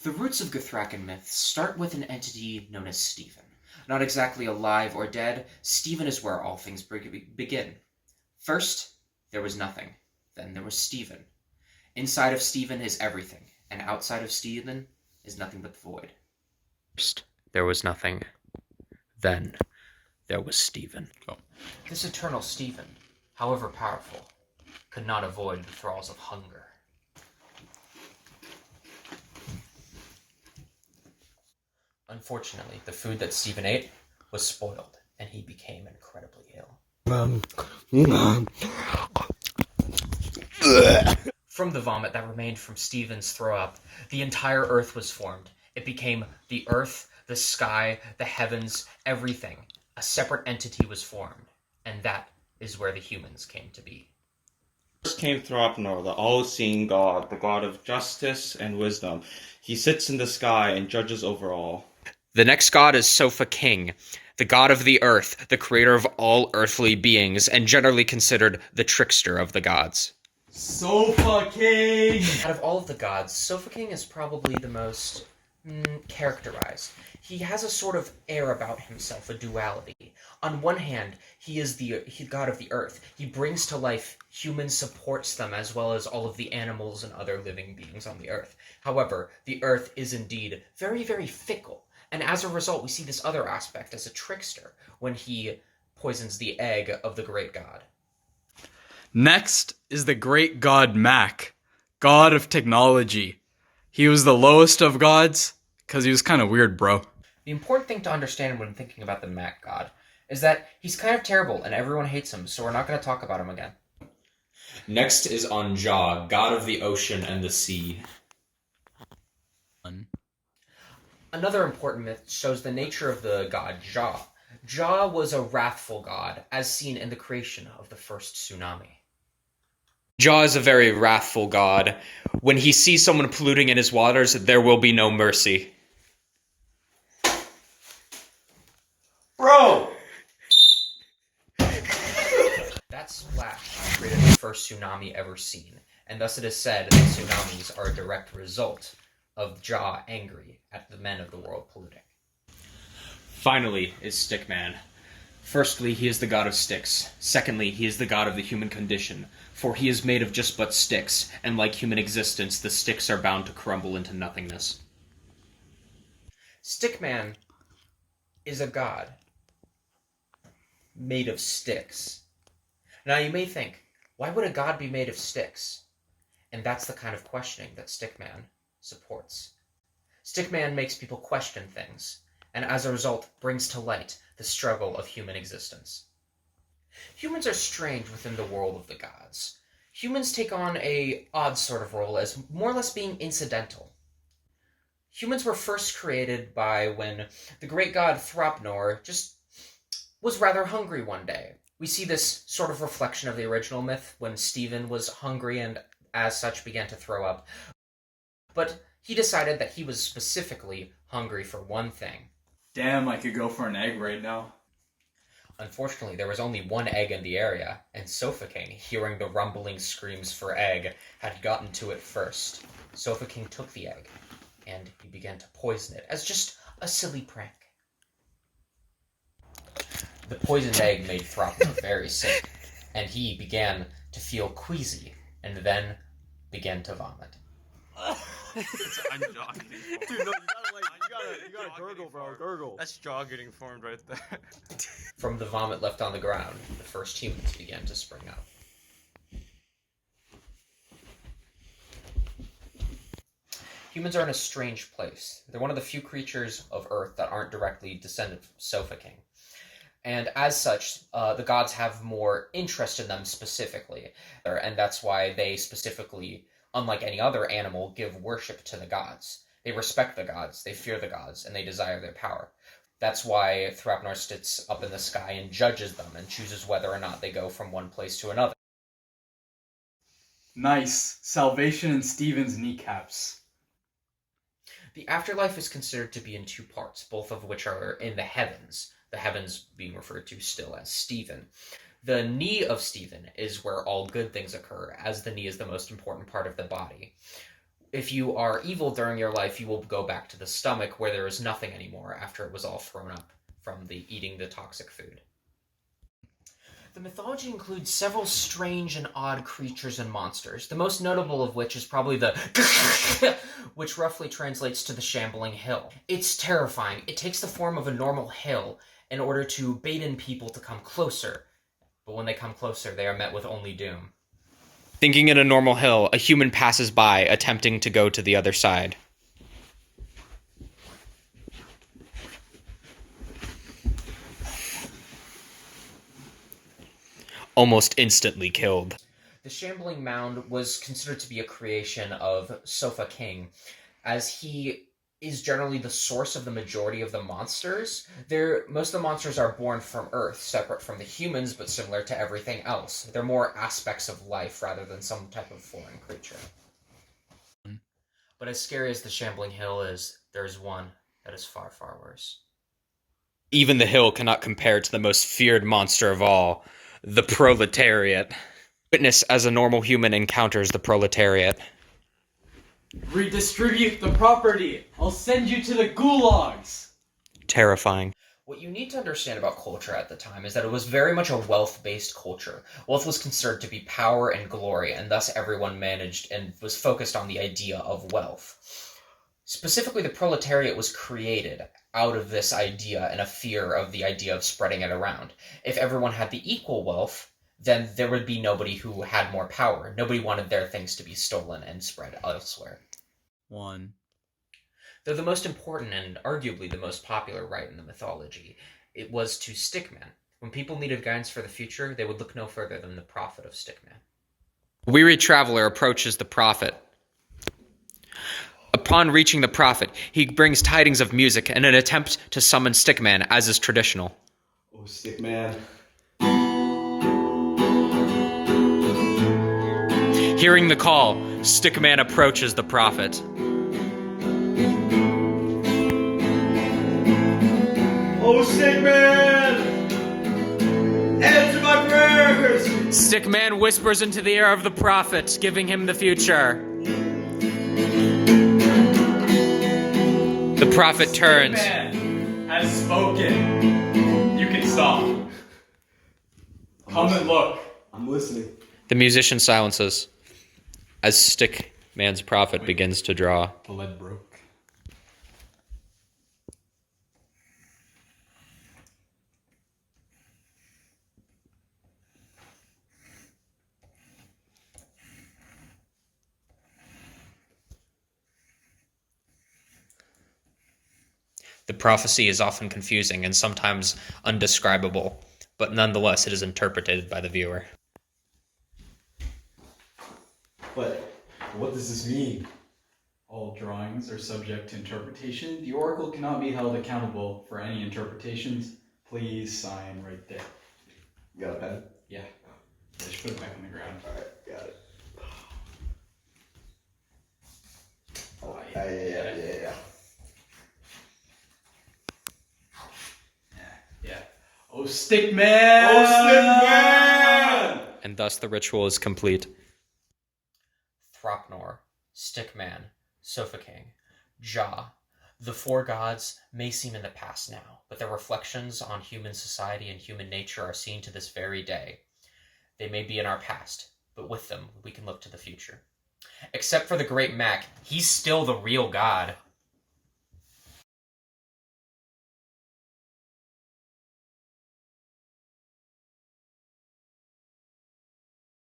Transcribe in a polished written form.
The roots of Githrakan myth start with an entity known as Stephen. Not exactly alive or dead, Stephen is where all things begin. First, there was nothing. Then there was Stephen. Inside of Stephen is everything, and outside of Stephen is nothing but the void. First, there was nothing. Then, there was Stephen. This eternal Stephen, however powerful, could not avoid the thralls of hunger. Unfortunately, the food that Stephen ate was spoiled, and he became incredibly ill. From the vomit that remained from Stephen's throw-up, the entire earth was formed. It became the earth, the sky, the heavens, everything. A separate entity was formed, and that is where the humans came to be. First came Thrapnor, the all-seeing god, the god of justice and wisdom. He sits in the sky and judges over all. The next god is Sofa King, the god of the earth, the creator of all earthly beings, and generally considered the trickster of the gods. Sofa King! Out of all of the gods, Sofa King is probably the most characterized. He has a sort of air about himself, a duality. On one hand, he is the god of the earth. He brings to life humans, supports them, as well as all of the animals and other living beings on the earth. However, the earth is indeed very, very fickle. And as a result, we see this other aspect as a trickster when he poisons the egg of the great god. Next is the great god Mac, god of technology. He was the lowest of gods, because he was kind of weird, bro. The important thing to understand when thinking about the Mac god is that he's kind of terrible and everyone hates him, so we're not going to talk about him again. Next is Anja, god of the ocean and the sea. Another important myth shows the nature of the god Jah. Jah was a wrathful god, as seen in the creation of the first tsunami. Jah is a very wrathful god. When he sees someone polluting in his waters, there will be no mercy. Bro! That splash created the first tsunami ever seen, and thus it is said that tsunamis are a direct result of Jah angry at the men of the world polluting. Finally is Stickman. Firstly, he is the god of sticks. Secondly, he is the god of the human condition, for he is made of just but sticks, and like human existence, the sticks are bound to crumble into nothingness. Stickman is a god made of sticks. Now you may think, why would a god be made of sticks? And that's the kind of questioning that Stickman supports. Stickman makes people question things, and as a result brings to light the struggle of human existence. Humans are strange within the world of the gods. Humans take on an odd sort of role as more or less being incidental. Humans were first created by when the great god Thrapnor just was rather hungry one day. We see this sort of reflection of the original myth when Stephen was hungry and as such began to throw up. But he decided that he was specifically hungry for one thing. Damn, I could go for an egg right now. Unfortunately, there was only one egg in the area, and Sofa King, hearing the rumbling screams for egg, had gotten to it first. Sofa King took the egg, and he began to poison it as just a silly prank. The poisoned egg made Thrapnor very sick, and he began to feel queasy, and then began to vomit. I'm jaw getting formed. Dude, no, you gotta gurgle, bro. Gurgle. That's jaw getting formed right there. From the vomit left on the ground, the first humans began to spring up. Humans are in a strange place. They're one of the few creatures of Earth that aren't directly descended from Sofa King. And as such, the gods have more interest in them specifically. And that's why they specifically, unlike any other animal, give worship to the gods. They respect the gods, they fear the gods, and they desire their power. That's why Thrapnor sits up in the sky and judges them and chooses whether or not they go from one place to another. Nice. Salvation in Stephen's kneecaps. The afterlife is considered to be in two parts, both of which are in the heavens being referred to still as Stephen. The knee of Stephen is where all good things occur, as the knee is the most important part of the body. If you are evil during your life, you will go back to the stomach where there is nothing anymore after it was all thrown up from eating the toxic food. The mythology includes several strange and odd creatures and monsters, the most notable of which is probably the which roughly translates to the shambling hill. It's terrifying. It takes the form of a normal hill in order to bait in people to come closer, but when they come closer, they are met with only doom. Thinking in a normal hill, a human passes by, attempting to go to the other side. Almost instantly killed. The shambling mound was considered to be a creation of Sofa King, as he is generally the source of the majority of the monsters. Most of the monsters are born from Earth, separate from the humans, but similar to everything else. They're more aspects of life rather than some type of foreign creature. But as scary as the shambling hill is, there's one that is far, far worse. Even the hill cannot compare to the most feared monster of all, the proletariat. Witness as a normal human encounters the proletariat. Redistribute the property. I'll send you to the gulags. Terrifying. What you need to understand about culture at the time is that it was very much a wealth-based culture. Wealth was considered to be power and glory, and thus everyone managed and was focused on the idea of wealth. Specifically, the proletariat was created out of this idea and a fear of the idea of spreading it around. If everyone had the equal wealth, then there would be nobody who had more power. Nobody wanted their things to be stolen and spread elsewhere. 1. Though the most important and arguably the most popular rite in the mythology, it was to Stickman. When people needed guidance for the future, they would look no further than the prophet of Stickman. A weary traveler approaches the prophet. Upon reaching the prophet, he brings tidings of music and an attempt to summon Stickman, as is traditional. Oh, Stickman. Hearing the call, Stickman approaches the prophet. Oh, Stickman! Answer my prayers! Stickman whispers into the ear of the prophet, giving him the future. The prophet turns. Stickman has spoken. You can stop. Come and look. I'm listening. The musician silences as Stickman's prophet begins to draw. The lead broke. The prophecy is often confusing and sometimes undescribable, but nonetheless it is interpreted by the viewer. But what does this mean? All drawings are subject to interpretation. The oracle cannot be held accountable for any interpretations. Please sign right there. You got a pen? Yeah. Just put it back on the ground. Alright, got it. Oh, Yeah. Yeah. Oh, Stickman! Oh, Stickman! And thus the ritual is complete. Thropnor, Stickman, Sofa King, Ja. The four gods may seem in the past now, but their reflections on human society and human nature are seen to this very day. They may be in our past, but with them we can look to the future. Except for the great Mac, he's still the real god.